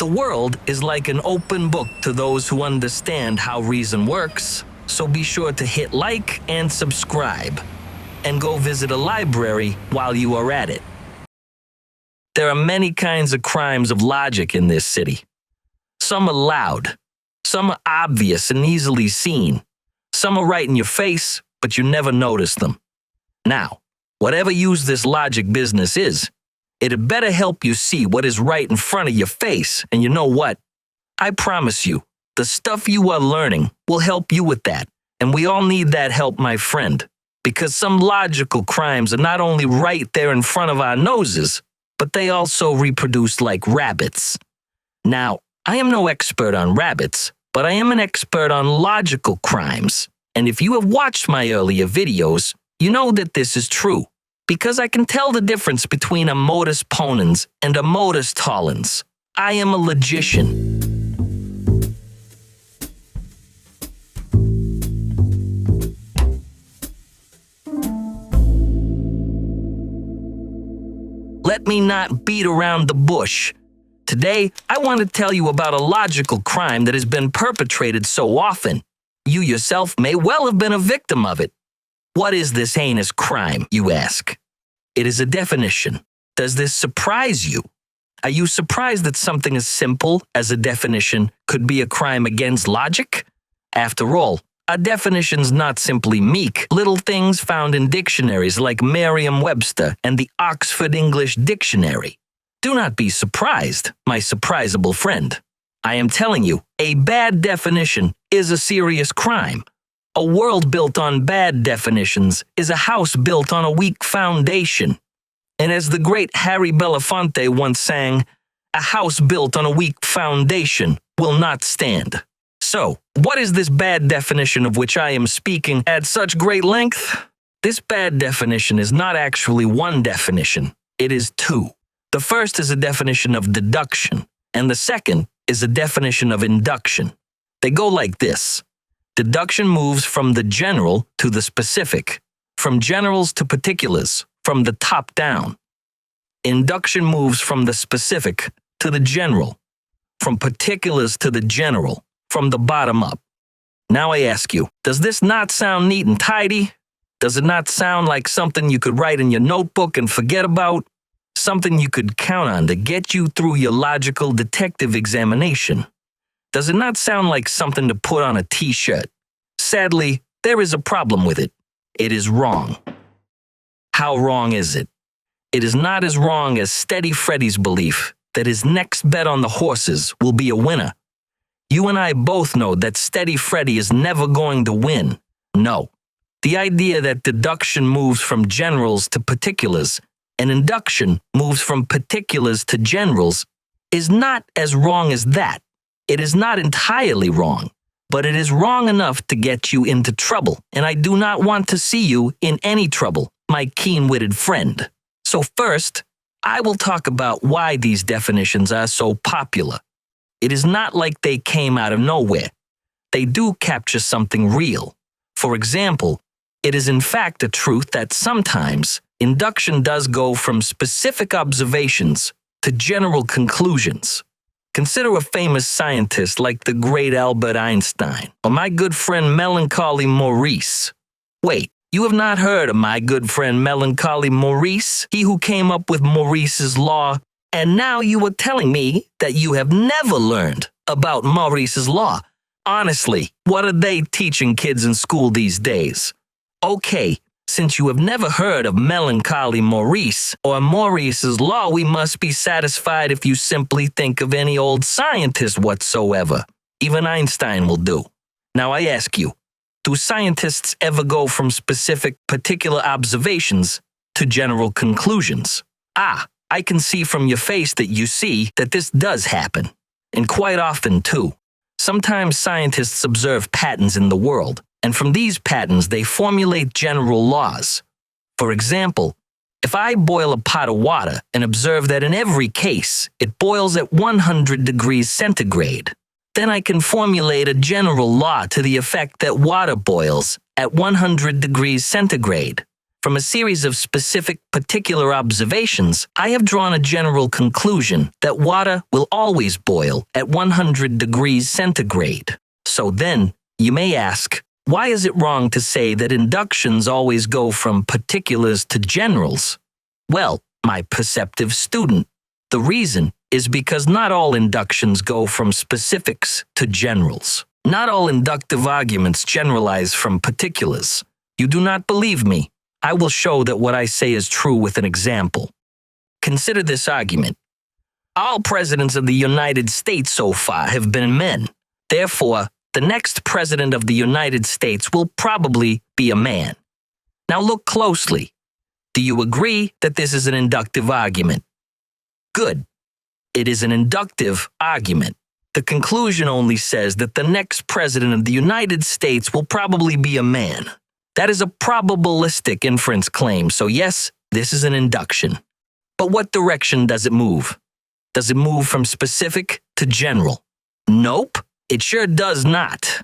The world is like an open book to those who understand how reason works, so be sure to hit like and subscribe, and go visit a library while you are at it. There are many kinds of crimes of logic in this city. Some are loud, some are obvious and easily seen, some are right in your face, but you never notice them. Now, whatever use this logic business is, it had better help you see what is right in front of your face, and you know what? I promise you, the stuff you are learning will help you with that, and we all need that help, my friend, because some logical crimes are not only right there in front of our noses, but they also reproduce like rabbits. Now, I am no expert on rabbits, but I am an expert on logical crimes, and if you have watched my earlier videos, you know that this is true. Because I can tell the difference between a modus ponens and a modus tollens. I am a logician. Let me not beat around the bush. Today, I want to tell you about a logical crime that has been perpetrated so often. You yourself may well have been a victim of it. What is this heinous crime, you ask? It is a definition. Does this surprise you? Are you surprised that something as simple as a definition could be a crime against logic? After all, a definition's not simply meek, little things found in dictionaries like Merriam-Webster and the Oxford English Dictionary. Do not be surprised, my surprisable friend. I am telling you, a bad definition is a serious crime. A world built on bad definitions is a house built on a weak foundation. And as the great Harry Belafonte once sang, a house built on a weak foundation will not stand. So, what is this bad definition of which I am speaking at such great length? This bad definition is not actually one definition, it is two. The first is a definition of deduction, and the second is a definition of induction. They go like this. Deduction moves from the general to the specific, from generals to particulars, from the top down. Induction moves from the specific to the general, from particulars to the general, from the bottom up. Now I ask you, does this not sound neat and tidy? Does it not sound like something you could write in your notebook and forget about? Something you could count on to get you through your logical detective examination? Does it not sound like something to put on a t-shirt? Sadly, there is a problem with it. It is wrong. How wrong is it? It is not as wrong as Steady Freddy's belief that his next bet on the horses will be a winner. You and I both know that Steady Freddy is never going to win. No. The idea that deduction moves from generals to particulars and induction moves from particulars to generals is not as wrong as that. It is not entirely wrong, but it is wrong enough to get you into trouble, and I do not want to see you in any trouble, my keen-witted friend. So first, I will talk about why these definitions are so popular. It is not like they came out of nowhere. They do capture something real. For example, it is in fact a truth that sometimes induction does go from specific observations to general conclusions. Consider a famous scientist like the great Albert Einstein, or my good friend Melancholy Maurice. Wait, you have not heard of my good friend Melancholy Maurice, he who came up with Maurice's law, and now you are telling me that you have never learned about Maurice's law. Honestly, what are they teaching kids in school these days? Okay, since you have never heard of Melancholy Maurice or Maurice's law, we must be satisfied if you simply think of any old scientist whatsoever. Even Einstein will do. Now I ask you, do scientists ever go from specific, particular observations to general conclusions? I can see from your face that you see that this does happen. And quite often, too. Sometimes scientists observe patterns in the world, and from these patterns they formulate general laws. For example, if I boil a pot of water and observe that in every case it boils at 100 degrees centigrade, then I can formulate a general law to the effect that water boils at 100 degrees centigrade. From a series of specific, particular observations, I have drawn a general conclusion that water will always boil at 100 degrees centigrade. So then, you may ask, why is it wrong to say that inductions always go from particulars to generals? Well, my perceptive student, the reason is because not all inductions go from specifics to generals. Not all inductive arguments generalize from particulars. You do not believe me? I will show that what I say is true with an example. Consider this argument. All presidents of the United States so far have been men. Therefore, the next president of the United States will probably be a man. Now look closely. Do you agree that this is an inductive argument? Good. It is an inductive argument. The conclusion only says that the next president of the United States will probably be a man. That is a probabilistic inference claim, so yes, this is an induction. But what direction does it move? Does it move from specific to general? Nope, it sure does not.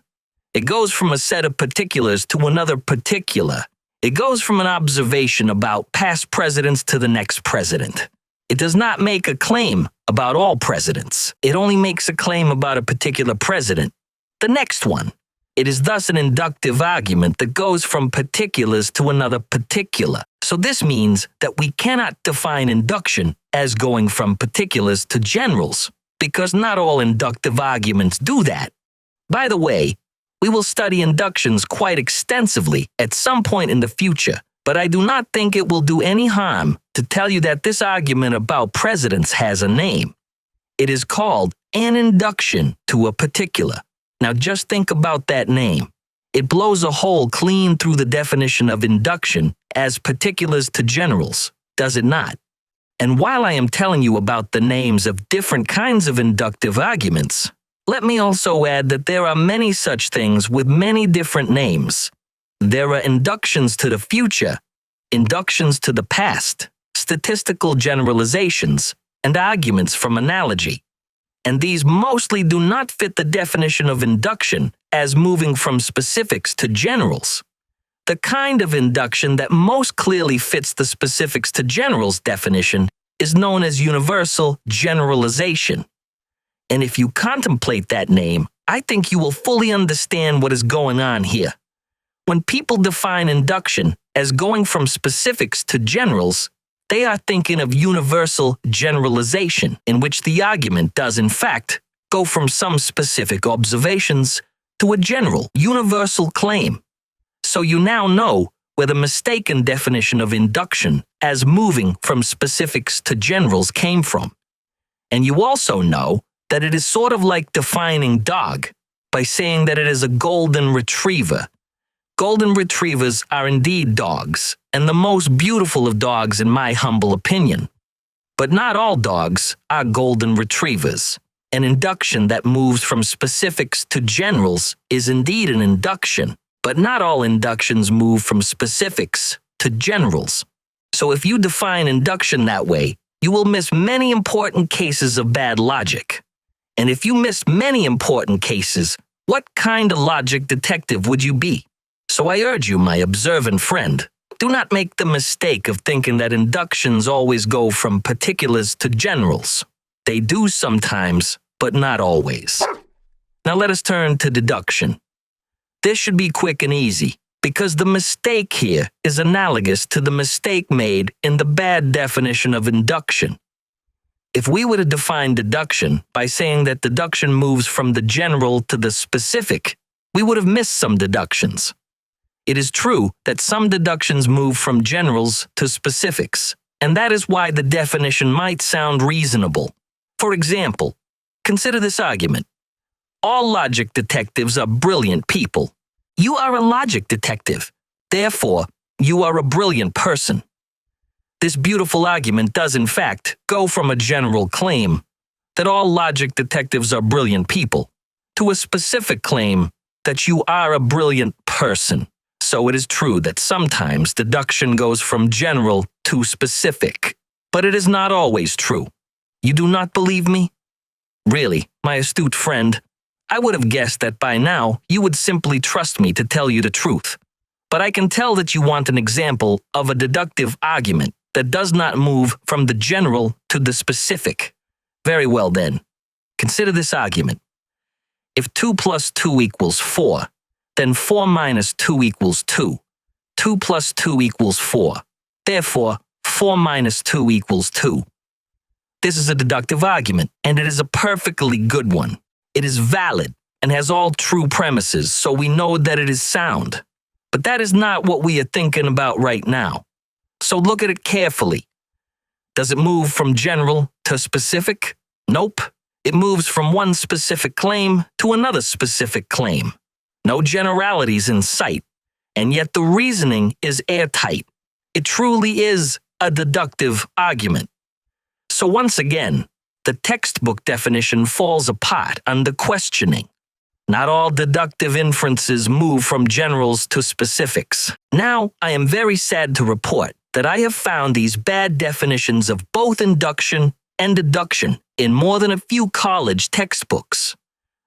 It goes from a set of particulars to another particular. It goes from an observation about past presidents to the next president. It does not make a claim about all presidents. It only makes a claim about a particular president, the next one. It is thus an inductive argument that goes from particulars to another particular. So this means that we cannot define induction as going from particulars to generals, because not all inductive arguments do that. By the way, we will study inductions quite extensively at some point in the future, but I do not think it will do any harm to tell you that this argument about presidents has a name. It is called an induction to a particular. Now just think about that name. It blows a hole clean through the definition of induction as particulars to generals, does it not? And while I am telling you about the names of different kinds of inductive arguments, let me also add that there are many such things with many different names. There are inductions to the future, inductions to the past, statistical generalizations, and arguments from analogy. And these mostly do not fit the definition of induction as moving from specifics to generals. The kind of induction that most clearly fits the specifics to generals definition is known as universal generalization. And if you contemplate that name, I think you will fully understand what is going on here. When people define induction as going from specifics to generals, they are thinking of universal generalization, in which the argument does in fact go from some specific observations to a general, universal claim. So you now know where the mistaken definition of induction as moving from specifics to generals came from. And you also know that it is sort of like defining dog by saying that it is a golden retriever. Golden retrievers are indeed dogs, and the most beautiful of dogs in my humble opinion. But not all dogs are golden retrievers. An induction that moves from specifics to generals is indeed an induction, but not all inductions move from specifics to generals. So if you define induction that way, you will miss many important cases of bad logic. And if you miss many important cases, what kind of logic detective would you be? So I urge you, my observant friend, do not make the mistake of thinking that inductions always go from particulars to generals. They do sometimes, but not always. Now let us turn to deduction. This should be quick and easy, because the mistake here is analogous to the mistake made in the bad definition of induction. If we were to define deduction by saying that deduction moves from the general to the specific, we would have missed some deductions. It is true that some deductions move from generals to specifics, and that is why the definition might sound reasonable. For example, consider this argument. All logic detectives are brilliant people. You are a logic detective. Therefore, you are a brilliant person. This beautiful argument does in fact go from a general claim that all logic detectives are brilliant people to a specific claim that you are a brilliant person. So it is true that sometimes deduction goes from general to specific, but it is not always true. You do not believe me? Really, my astute friend, I would have guessed that by now you would simply trust me to tell you the truth. But I can tell that you want an example of a deductive argument that does not move from the general to the specific. Very well then. Consider this argument. If 2 plus 2 equals 4, then 4 minus 2 equals 2. 2 plus 2 equals 4. Therefore, 4 minus 2 equals 2. This is a deductive argument, and it is a perfectly good one. It is valid and has all true premises, so we know that it is sound. But that is not what we are thinking about right now. So look at it carefully. Does it move from general to specific? Nope. It moves from one specific claim to another specific claim. No generalities in sight, and yet the reasoning is airtight. It truly is a deductive argument. So once again, the textbook definition falls apart under questioning. Not all deductive inferences move from generals to specifics. Now, I am very sad to report that I have found these bad definitions of both induction and deduction in more than a few college textbooks.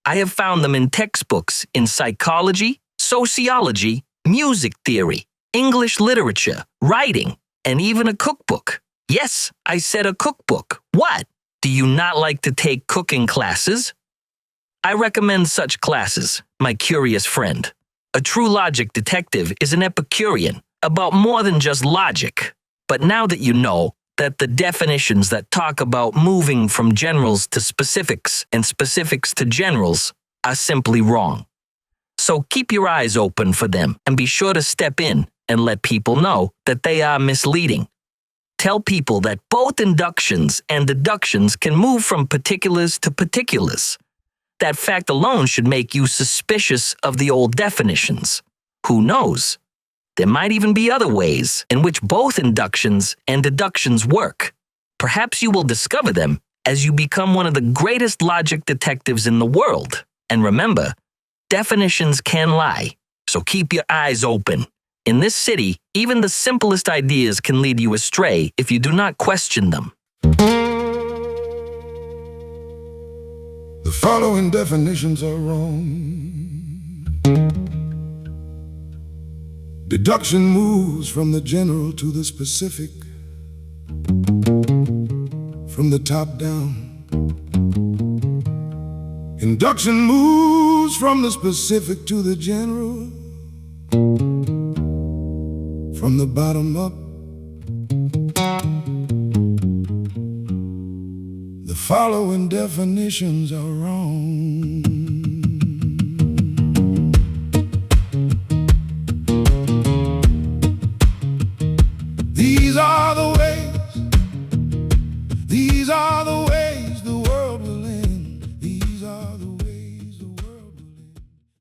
I have found them in textbooks in psychology, sociology, music theory, English literature, writing, and even a cookbook. Yes, I said a cookbook. What? Do you not like to take cooking classes? I recommend such classes, my curious friend. A true logic detective is an Epicurean about more than just logic. But now that you know that the definitions that talk about moving from generals to specifics and specifics to generals are simply wrong. So keep your eyes open for them and be sure to step in and let people know that they are misleading. Tell people that both inductions and deductions can move from particulars to particulars. That fact alone should make you suspicious of the old definitions. Who knows? There might even be other ways in which both inductions and deductions work. Perhaps you will discover them as you become one of the greatest logic detectives in the world. And remember, definitions can lie, so keep your eyes open. In this city, even the simplest ideas can lead you astray if you do not question them. The following definitions are wrong. Deduction moves from the general to the specific, from the top down. Induction moves from the specific to the general, from the bottom up. The following definitions are wrong.